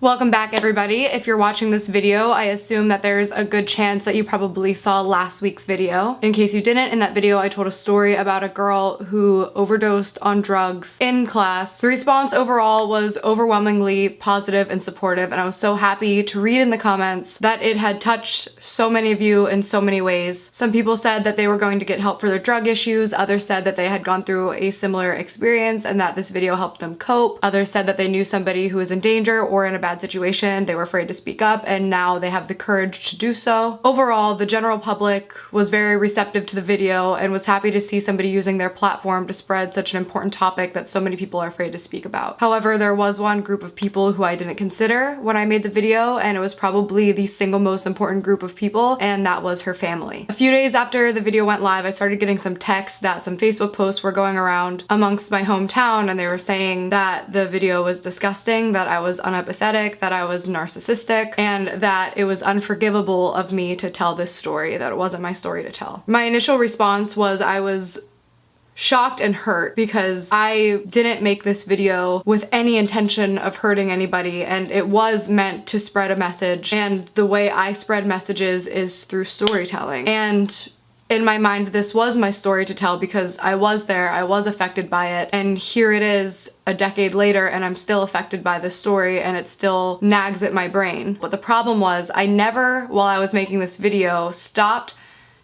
Welcome back, everybody. If you're watching this video, I assume that there's a good chance that you probably saw last week's video. In case you didn't, in that video I told a story about a girl who overdosed on drugs in class. The response overall was overwhelmingly positive and supportive, and I was so happy to read in the comments that it had touched so many of you in so many ways. Some people said that they were going to get help for their drug issues, others said that they had gone through a similar experience and that this video helped them cope. Others said that they knew somebody who was in danger or in a bad situation, they were afraid to speak up, and now they have the courage to do so. Overall, the general public was very receptive to the video and was happy to see somebody using their platform to spread such an important topic that so many people are afraid to speak about. However, there was one group of people who I didn't consider when I made the video, and it was probably the single most important group of people, and that was her family. A few days after the video went live, I started getting some texts that some Facebook posts were going around amongst my hometown, and they were saying that the video was disgusting, that I was unempathetic, that I was narcissistic, and that it was unforgivable of me to tell this story, that it wasn't my story to tell. My initial response was I was shocked and hurt because I didn't make this video with any intention of hurting anybody, and it was meant to spread a message, and the way I spread messages is through storytelling. And in my mind, this was my story to tell because I was there, I was affected by it, and here it is a decade later and I'm still affected by this story and it still nags at my brain. But the problem was I never, while I was making this video, stopped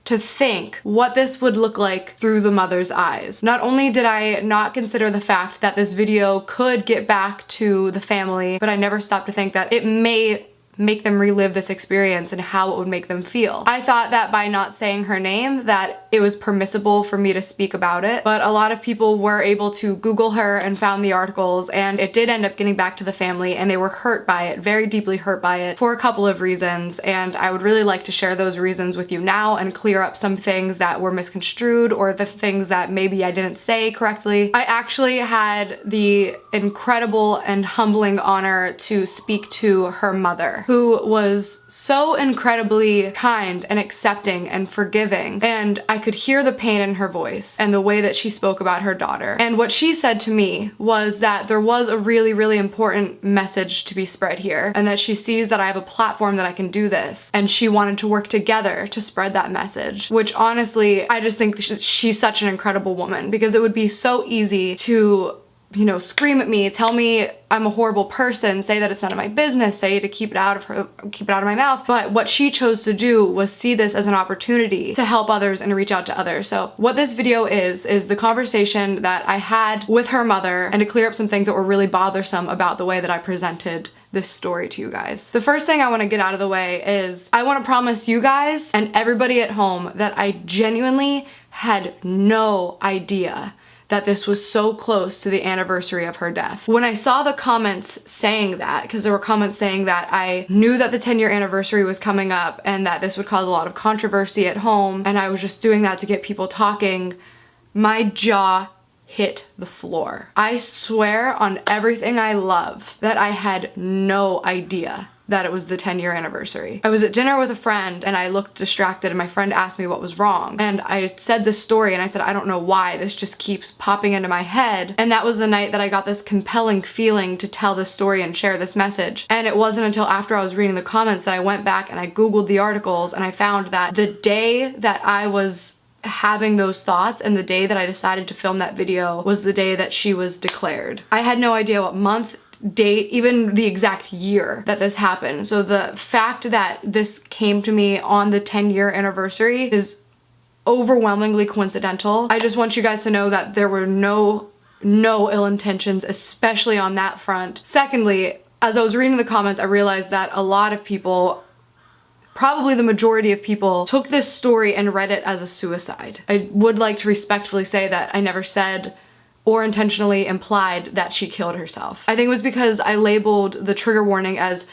to think what this would look like through the mother's eyes. Not only did I not consider the fact that this video could get back to the family, but I never stopped to think that it may make them relive this experience and how it would make them feel. I thought that by not saying her name that it was permissible for me to speak about it, but a lot of people were able to Google her and found the articles, and it did end up getting back to the family, and they were hurt by it, very deeply hurt by it, for a couple of reasons, and I would really like to share those reasons with you now and clear up some things that were misconstrued or the things that maybe I didn't say correctly. I actually had the incredible and humbling honor to speak to her mother, who was so incredibly kind and accepting and forgiving, and I could hear the pain in her voice and the way that she spoke about her daughter. And what she said to me was that there was a really, really important message to be spread here, and that she sees that I have a platform that I can do this, and she wanted to work together to spread that message, which honestly, I just think she's such an incredible woman, because it would be so easy to, you know, scream at me, tell me I'm a horrible person, say that it's none of my business, say to keep it out of my mouth. But what she chose to do was see this as an opportunity to help others and reach out to others. So what this video is the conversation that I had with her mother, and to clear up some things that were really bothersome about the way that I presented this story to you guys. The first thing I want to get out of the way is I want to promise you guys and everybody at home that I genuinely had no idea that this was so close to the anniversary of her death. When I saw the comments saying that, because there were comments saying that I knew that the 10-year anniversary was coming up and that this would cause a lot of controversy at home, and I was just doing that to get people talking, my jaw hit the floor. I swear on everything I love that I had no idea that it was the 10-year anniversary. I was at dinner with a friend and I looked distracted, and my friend asked me what was wrong. And I said this story and I said, I don't know why, this just keeps popping into my head. And that was the night that I got this compelling feeling to tell this story and share this message. And it wasn't until after I was reading the comments that I went back and I Googled the articles, and I found that the day that I was having those thoughts and the day that I decided to film that video was the day that she was declared. I had no idea what month, date, even the exact year that this happened. So the fact that this came to me on the 10-year anniversary is overwhelmingly coincidental. I just want you guys to know that there were no ill intentions, especially on that front. Secondly, as I was reading the comments, I realized that a lot of people, probably the majority of people, took this story and read it as a suicide. I would like to respectfully say that I never said or intentionally implied that she killed herself. I think it was because I labeled the trigger warning as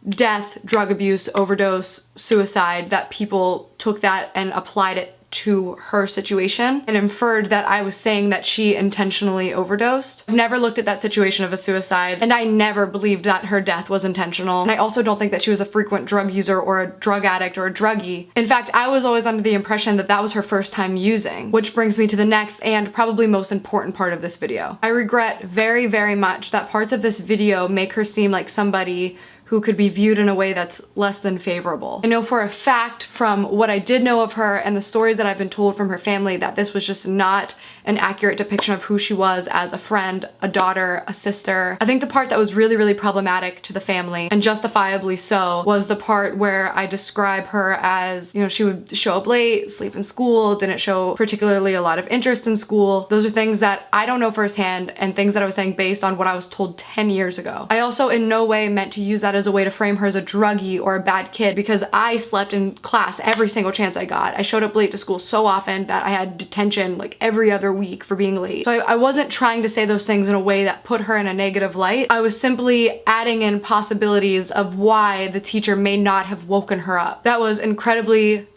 death, drug abuse, overdose, suicide, that people took that and applied it to her situation and inferred that I was saying that she intentionally overdosed. I've never looked at that situation of a suicide, and I never believed that her death was intentional. And I also don't think that she was a frequent drug user or a drug addict or a druggie. In fact, I was always under the impression that that was her first time using, which brings me to the next and probably most important part of this video. I regret very, very much that parts of this video make her seem like somebody who could be viewed in a way that's less than favorable. I know for a fact from what I did know of her and the stories that I've been told from her family that this was just not an accurate depiction of who she was as a friend, a daughter, a sister. I think the part that was really, really problematic to the family, and justifiably so, was the part where I describe her as, you know, she would show up late, sleep in school, didn't show particularly a lot of interest in school. Those are things that I don't know firsthand and things that I was saying based on what I was told 10 years ago. I also in no way meant to use that as a way to frame her as a druggie or a bad kid, because I slept in class every single chance I got. I showed up late to school so often that I had detention like every other week for being late. So I wasn't trying to say those things in a way that put her in a negative light. I was simply adding in possibilities of why the teacher may not have woken her up. That was incredibly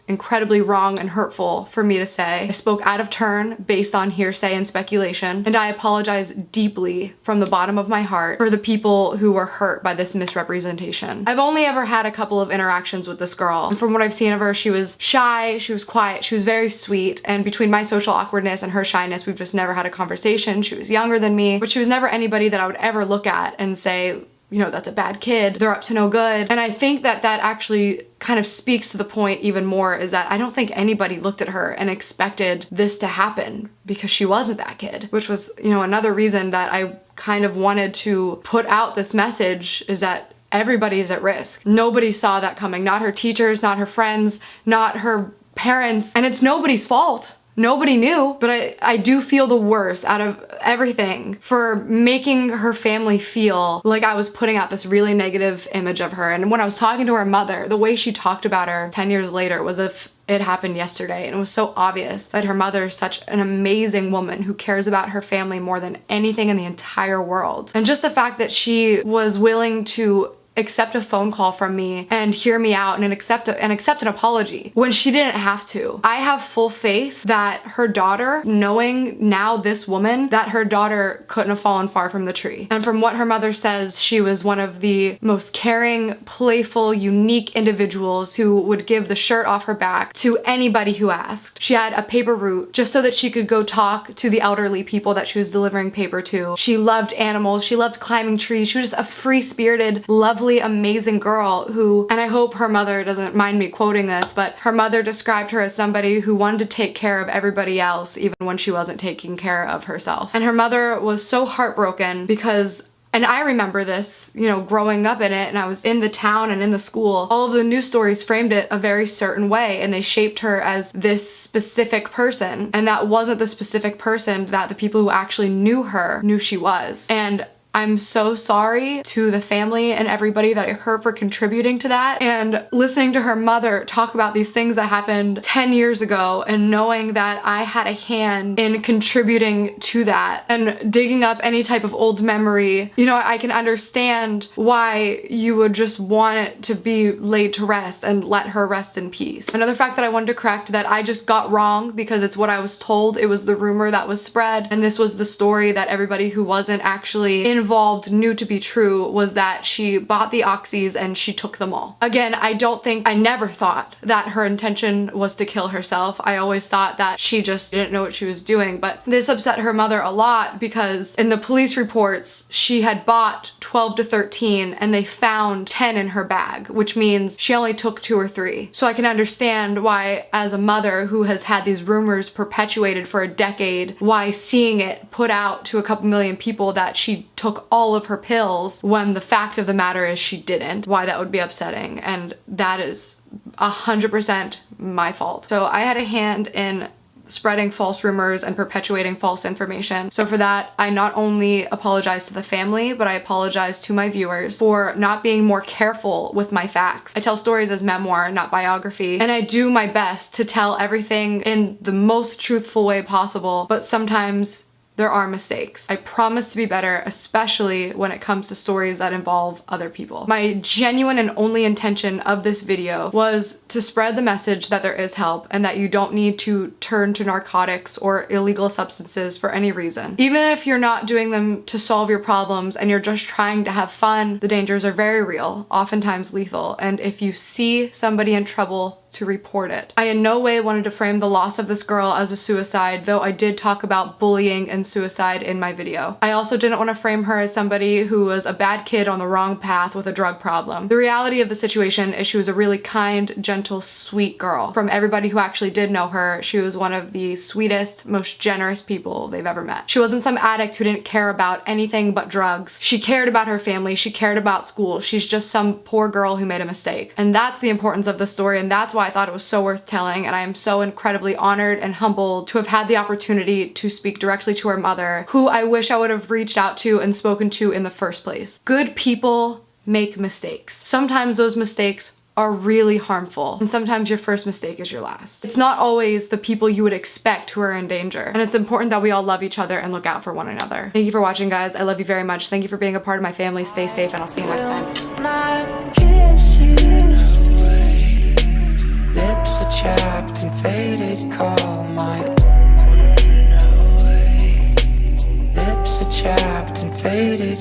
wrong and hurtful for me to say. I spoke out of turn based on hearsay and speculation, and I apologize deeply from the bottom of my heart for the people who were hurt by this misrepresentation. I've only ever had a couple of interactions with this girl, and from what I've seen of her, she was shy, she was quiet, she was very sweet, and between my social awkwardness and her shyness, we've just never had a conversation. She was younger than me, but she was never anybody that I would ever look at and say, you know, that's a bad kid, they're up to no good. And I think that that actually kind of speaks to the point even more, is that I don't think anybody looked at her and expected this to happen because she wasn't that kid, which was, you know, another reason that I kind of wanted to put out this message, is that everybody is at risk. Nobody saw that coming, not her teachers, not her friends, not her parents, and it's nobody's fault. Nobody knew, but I do feel the worst out of everything for making her family feel like I was putting out this really negative image of her. And when I was talking to her mother, the way she talked about her 10 years later was if it happened yesterday. And it was so obvious that her mother is such an amazing woman who cares about her family more than anything in the entire world. And just the fact that she was willing to accept a phone call from me and hear me out and accept an apology when she didn't have to. I have full faith that her daughter, knowing now this woman, that her daughter couldn't have fallen far from the tree. And from what her mother says, she was one of the most caring, playful, unique individuals who would give the shirt off her back to anybody who asked. She had a paper route just so that she could go talk to the elderly people that she was delivering paper to. She loved animals, she loved climbing trees, she was just a free-spirited, lovely, amazing girl who, and I hope her mother doesn't mind me quoting this, but her mother described her as somebody who wanted to take care of everybody else even when she wasn't taking care of herself. And her mother was so heartbroken because, and I remember this, you know, growing up in it, and I was in the town and in the school, all of the news stories framed it a very certain way, and they shaped her as this specific person, and that wasn't the specific person that the people who actually knew her knew she was. And I'm so sorry to the family and everybody that I hurt for contributing to that. And listening to her mother talk about these things that happened 10 years ago and knowing that I had a hand in contributing to that and digging up any type of old memory, you know, I can understand why you would just want it to be laid to rest and let her rest in peace. Another fact that I wanted to correct that I just got wrong, because it's what I was told, it was the rumor that was spread, and this was the story that everybody who wasn't actually involved knew to be true, was that she bought the oxys and she took them all. Again, I never thought that her intention was to kill herself. I always thought that she just didn't know what she was doing, but this upset her mother a lot because in the police reports, she had bought 12 to 13 and they found 10 in her bag, which means she only took 2 or 3. So I can understand why, as a mother who has had these rumors perpetuated for a decade, why seeing it put out to a couple million people that she took all of her pills when the fact of the matter is she didn't, why that would be upsetting. And that is 100% my fault. So I had a hand in spreading false rumors and perpetuating false information. So for that, I not only apologize to the family, but I apologize to my viewers for not being more careful with my facts. I tell stories as memoir, not biography, and I do my best to tell everything in the most truthful way possible, but sometimes there are mistakes. I promise to be better, especially when it comes to stories that involve other people. My genuine and only intention of this video was to spread the message that there is help and that you don't need to turn to narcotics or illegal substances for any reason. Even if you're not doing them to solve your problems and you're just trying to have fun, the dangers are very real, oftentimes lethal, and if you see somebody in trouble, to report it. I in no way wanted to frame the loss of this girl as a suicide, though I did talk about bullying and suicide in my video. I also didn't want to frame her as somebody who was a bad kid on the wrong path with a drug problem. The reality of the situation is she was a really kind, gentle, sweet girl. From everybody who actually did know her, she was one of the sweetest, most generous people they've ever met. She wasn't some addict who didn't care about anything but drugs. She cared about her family, she cared about school. She's just some poor girl who made a mistake. And that's the importance of the story, and that's why I thought it was so worth telling, and I am so incredibly honored and humbled to have had the opportunity to speak directly to her mother, who I wish I would have reached out to and spoken to in the first place. Good people make mistakes. Sometimes those mistakes are really harmful, and sometimes your first mistake is your last. It's not always the people you would expect who are in danger, and it's important that we all love each other and look out for one another. Thank you for watching, guys. I love you very much. Thank you for being a part of my family. Stay safe, and I'll see you next time. Lips are chapped and faded, call my lips are chapped and faded,